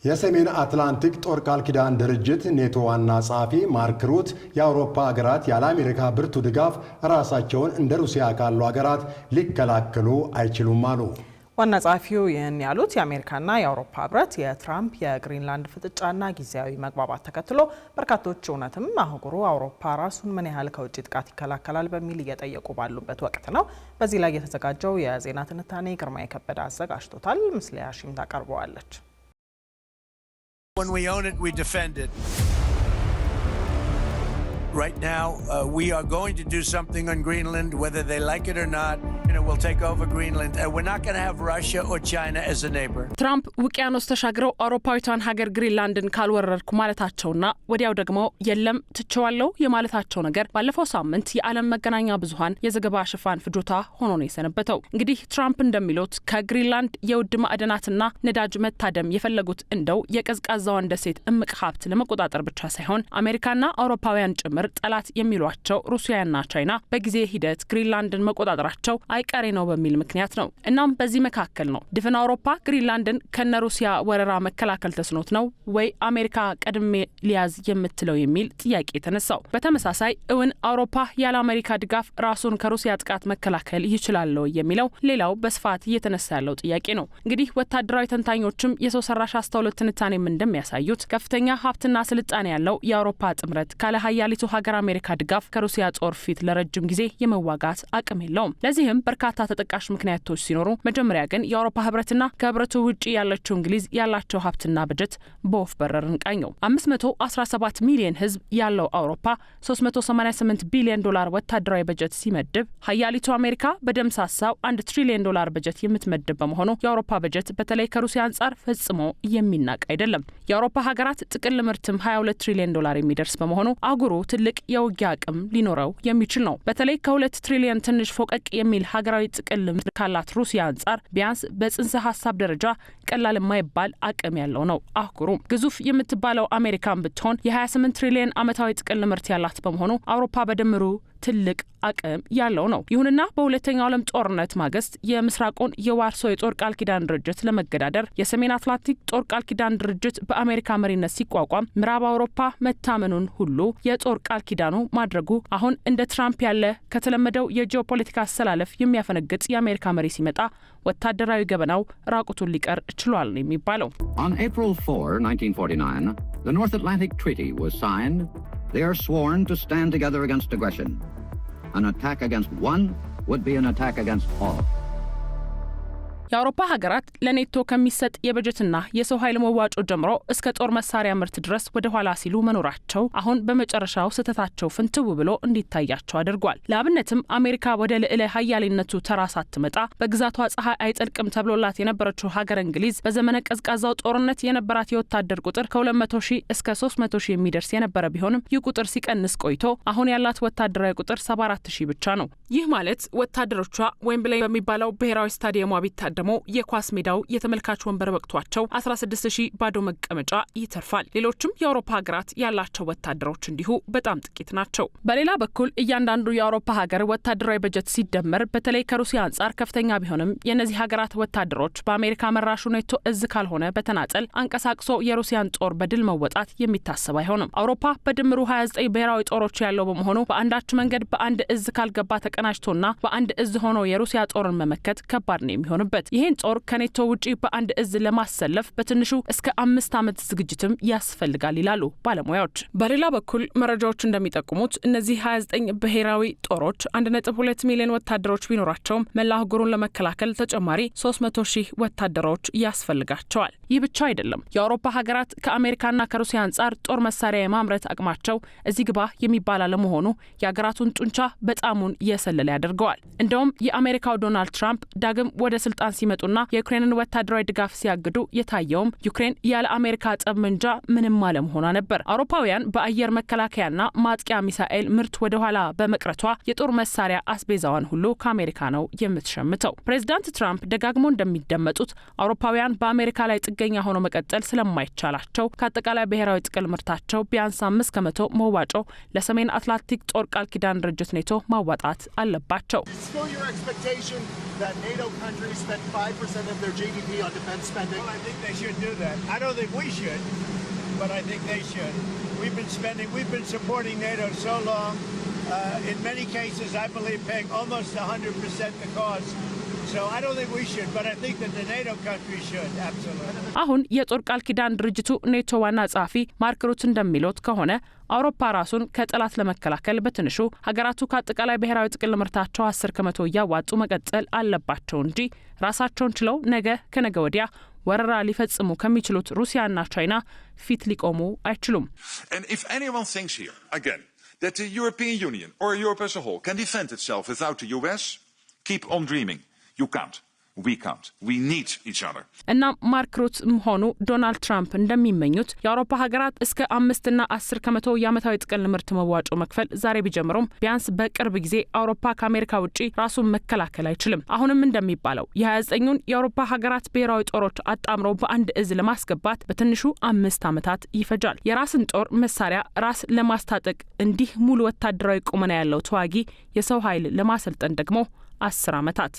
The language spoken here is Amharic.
የሰሜን አትላንቲክ ጦር ቃል ኪዳን ድርጅት ኔቶ ዋና ጸሐፊ ማርክ ሩት የአውሮፓ ሀገራት ያለ አሜሪካ ብርቱ ድጋፍ ራሳቸውን እንደ ሩሲያ ካሉ ሀገራት ሊከላከሉ አይችሉም አሉ። ዋና ጸሐፊው ይህን ያሉት የአሜሪካና የአውሮፓ ህብረት የትራምፕ የግሪንላንድ ፍጥጫና ጊዜያዊ መግባባት ተከትሎ በርካቶች እውነትም አህጉሩ አውሮፓ ራሱን ምን ያህል ከውጭ ጥቃት ይከላከላል በሚል እየጠየቁ ባሉበት ወቅት ነው። በዚህ ላይ የተዘጋጀው የዜና ትንታኔ ግርማ የከበደ አዘጋጅቶታል። ምስለ ያሺም ታቀርበዋለች። When we own it, we defend it. Right now, we are going to do something on Greenland, whether they like it or not. We'll take over Greenland. We're not going to have Russia or China as a neighbor. ትራምፕ ውቅያኖስ ተሻግረው አውሮፓዊቷን ሀገር ግሪንላንድን ካልወረርኩ ማለታቸውና ወዲያው ደግሞ የለም ትቸዋለው የማለታቸው ነገር ባለፈው ሳምንት የዓለም መገናኛ ብዙሃን የዘገባ ሽፋን ፍጆታ ሆኖ ነው የሰነበተው። እንግዲህ ትራምፕ እንደሚሉት ከግሪንላንድ የውድ ማዕድናትና ነዳጅ መታደም የፈለጉት እንደው የቀዝቃዛዋን ደሴት እምቅ ሀብት ለመቆጣጠር ብቻ ሳይሆን አሜሪካና አውሮፓውያን ጭምር ጠላት የሚሏቸው ሩሲያና ቻይና በጊዜ ሂደት ግሪንላንድን መቆጣጠራቸው አይቀሬ ነው በሚል ምክንያት ነው። እናም በዚህ መካከል ነው ድፍን አውሮፓ ግሪንላንድን ከነ ሩሲያ ወረራ መከላከል ተስኖት ነው ወይ አሜሪካ ቀድሜ ሊያዝ የምትለው የሚል ጥያቄ የተነሳው። በተመሳሳይ እውን አውሮፓ ያለ አሜሪካ ድጋፍ ራሱን ከሩሲያ ጥቃት መከላከል ይችላል የሚለው ሌላው በስፋት እየተነሳ ያለው ጥያቄ ነው። እንግዲህ ወታደራዊ ተንታኞችም የሰው ሰራሽ አስተውሎት ትንታኔም እንደሚያሳዩት ከፍተኛ ሀብትና ስልጣኔ ያለው የአውሮፓ ጥምረት ካለ ሀያሊቱ ሀገር አሜሪካ ድጋፍ ከሩሲያ ጦር ፊት ለረጅም ጊዜ የመዋጋት አቅም የለውም። ለዚህም በርካታ ተጠቃሽ ምክንያቶች ሲኖሩ መጀመሪያ ግን የአውሮፓ ህብረትና ከህብረቱ ውጪ ያለችው እንግሊዝ ያላቸው ሀብትና በጀት በወፍ በረር እንቃኘው። 517 ሚሊዮን ህዝብ ያለው አውሮፓ 388 ቢሊዮን ዶላር ወታደራዊ በጀት ሲመድብ ሀያሊቱ አሜሪካ በደምሳሳው 1 ትሪሊዮን ዶላር በጀት የምትመድብ በመሆኑ የአውሮፓ በጀት በተለይ ከሩሲያ አንጻር ፈጽሞ የሚናቅ አይደለም። የአውሮፓ ሀገራት ጥቅል ምርትም 22 ትሪሊዮን ዶላር የሚደርስ በመሆኑ አህጉሩ ትልቅ የውጊያ አቅም ሊኖረው የሚችል ነው። በተለይ ከ2 ትሪሊዮን ትንሽ ፎቀቅ የሚል ሀገራዊ ጥቅል ምርት ካላት ሩሲያ አንጻር ቢያንስ በጽንሰ ሀሳብ ደረጃ ቀላል የማይባል አቅም ያለው ነው። አህጉሩ ግዙፍ የምትባለው አሜሪካን ብትሆን የ28 ትሪሊዮን ዓመታዊ ጥቅል ምርት ያላት በመሆኑ አውሮፓ በድምሩ ትልቅ አቅም ያለው ነው። ይሁንና በሁለተኛው ዓለም ጦርነት ማግስት የምስራቁን የዋርሶ የጦር ቃል ኪዳን ድርጅት ለመገዳደር የሰሜን አትላንቲክ ጦር ቃል ኪዳን ድርጅት በአሜሪካ መሪነት ሲቋቋም ምዕራብ አውሮፓ መታመኑን ሁሉ የጦር ቃል ኪዳኑ ማድረጉ አሁን እንደ ትራምፕ ያለ ከተለመደው የጂኦፖለቲካ አሰላለፍ የሚያፈነግጥ የአሜሪካ መሪ ሲመጣ ወታደራዊ ገበናው ራቁቱን ሊቀር ችሏል ነው የሚባለው። On April 4, 1949, the North Atlantic Treaty was signed. They are sworn to stand together against aggression. An attack against one would be an attack against all. የአውሮፓ ሀገራት ለኔቶ ከሚሰጥ የበጀትና የሰው ኃይል መዋጮ ጀምሮ እስከ ጦር መሳሪያ ምርት ድረስ ወደ ኋላ ሲሉ መኖራቸው አሁን በመጨረሻው ስህተታቸው ፍንትው ብሎ እንዲታያቸው አድርጓል። ለአብነትም አሜሪካ ወደ ልዕለ ሀያሊነቱ ተራ ሳትመጣ በግዛቷ ፀሐይ አይጠልቅም ተብሎላት የነበረችው ሀገር እንግሊዝ በዘመነ ቀዝቃዛው ጦርነት የነበራት የወታደር ቁጥር ከ200 ሺህ እስከ 300 ሺህ የሚደርስ የነበረ ቢሆንም ይህ ቁጥር ሲቀንስ ቆይቶ አሁን ያላት ወታደራዊ ቁጥር 74 ሺህ ብቻ ነው። ይህ ማለት ወታደሮቿ ዌምብሌይ በሚባለው ብሔራዊ ስታዲየሟ ቢታ ደግሞ የኳስ ሜዳው የተመልካች ወንበር በቅቷቸው 16000 ባዶ መቀመጫ ይተርፋል። ሌሎችም የአውሮፓ ሀገራት ያላቸው ወታደሮች እንዲሁ በጣም ጥቂት ናቸው። በሌላ በኩል እያንዳንዱ የአውሮፓ ሀገር ወታደራዊ በጀት ሲደመር በተለይ ከሩሲያ አንጻር ከፍተኛ ቢሆንም የእነዚህ ሀገራት ወታደሮች በአሜሪካ መራሹ ኔቶ እዝ ካልሆነ በተናጠል አንቀሳቅሶ የሩሲያን ጦር በድል መወጣት የሚታሰብ አይሆንም። አውሮፓ በድምሩ 29 ብሔራዊ ጦሮች ያለው በመሆኑ በአንዳች መንገድ በአንድ እዝ ካልገባ ተቀናጅቶና በአንድ እዝ ሆኖ የሩሲያ ጦርን መመከት ከባድ ነው የሚሆንበት። ይህን ጦር ከኔቶ ውጪ በአንድ እዝ ለማሰለፍ በትንሹ እስከ 5 ዓመት ዝግጅትም ያስፈልጋል ይላሉ ባለሙያዎች። በሌላ በኩል መረጃዎች እንደሚጠቁሙት እነዚህ 29 ብሔራዊ ጦሮች 1.2 ሚሊዮን ወታደሮች ቢኖራቸውም መላ አህጉሩን ለመከላከል ተጨማሪ 300 ሺህ ወታደሮች ያስፈልጋቸዋል። ይህ ብቻ አይደለም። የአውሮፓ ሀገራት ከአሜሪካና ከሩሲያ አንጻር ጦር መሳሪያ የማምረት አቅማቸው እዚህ ግባ የሚባል አለመሆኑ የሀገራቱን ጡንቻ በጣሙን የሰለለ ያደርገዋል። እንደውም የአሜሪካው ዶናልድ ትራምፕ ዳግም ወደ ስልጣን ሲመጡና የዩክሬንን ወታደራዊ ድጋፍ ሲያግዱ የታየውም ዩክሬን ያለ አሜሪካ ጠመንጃ ምንም አለመሆኗ ነበር። አውሮፓውያን በአየር መከላከያና ማጥቂያ ሚሳኤል ምርት ወደ ኋላ በመቅረቷ የጦር መሳሪያ አስቤዛዋን ሁሉ ከአሜሪካ ነው የምትሸምተው። ፕሬዚዳንት ትራምፕ ደጋግሞ እንደሚደመጡት አውሮፓውያን በአሜሪካ ላይ ጥገኛ ሆኖ መቀጠል ስለማይቻላቸው ከአጠቃላይ ብሔራዊ ጥቅል ምርታቸው ቢያንስ 5% መዋጮ ለሰሜን አትላንቲክ ጦር ቃል ኪዳን ድርጅት ኔቶ ማዋጣት አለባቸው። that NATO countries spend 5% of their GDP on defense spending? Well, I think they should do that. I don't think we should, but I think they should. We've been supporting NATO so long. In many cases, I believe paying almost 100% the cost. So I don't think we should, but I think that the NATO countries should, absolutely. አሁን የጦር ቃል ኪዳን ድርጅቱ ኔቶ ዋና ጸሐፊ ማርክ ሩት እንደሚሉት ከሆነ አውሮፓ ራሱን ከጠላት ለመከላከል በትንሹ ሀገራቱ ከአጠቃላይ ብሔራዊ ጥቅል ምርታቸው 10% እያዋጡ መቀጠል አለባቸው እንጂ ራሳቸውን ችለው ነገ ከነገ ወዲያ ወረራ ሊፈጽሙ ከሚችሉት ሩሲያና ቻይና ፊት ሊቆሙ አይችሉም። And if anyone thinks here again that the European Union or Europe as a whole can defend itself without the US, keep on dreaming. You can't. We can't. We need each other. እና ማርክ ሩት ሆኑ ዶናልድ ትራምፕ እንደሚመኙት የአውሮፓ ሀገራት እስከ 5 እና 10% የዓመታዊ ጥቅል ምርት መዋጮ መክፈል ዛሬ ቢጀምሩም ቢያንስ በቅርብ ጊዜ አውሮፓ ከአሜሪካ ውጪ ራሱን መከላከል አይችልም። አሁንም እንደሚባለው የ29ኙን የአውሮፓ ሀገራት ብሔራዊ ጦሮች አጣምሮ በአንድ እዝ ለማስገባት በትንሹ 5 ዓመታት ይፈጃል። የራስን ጦር መሳሪያ ራስ ለማስታጠቅ እንዲህ ሙሉ ወታደራዊ ቁመና ያለው ተዋጊ የሰው ኃይል ለማሰልጠን ደግሞ 10 ዓመታት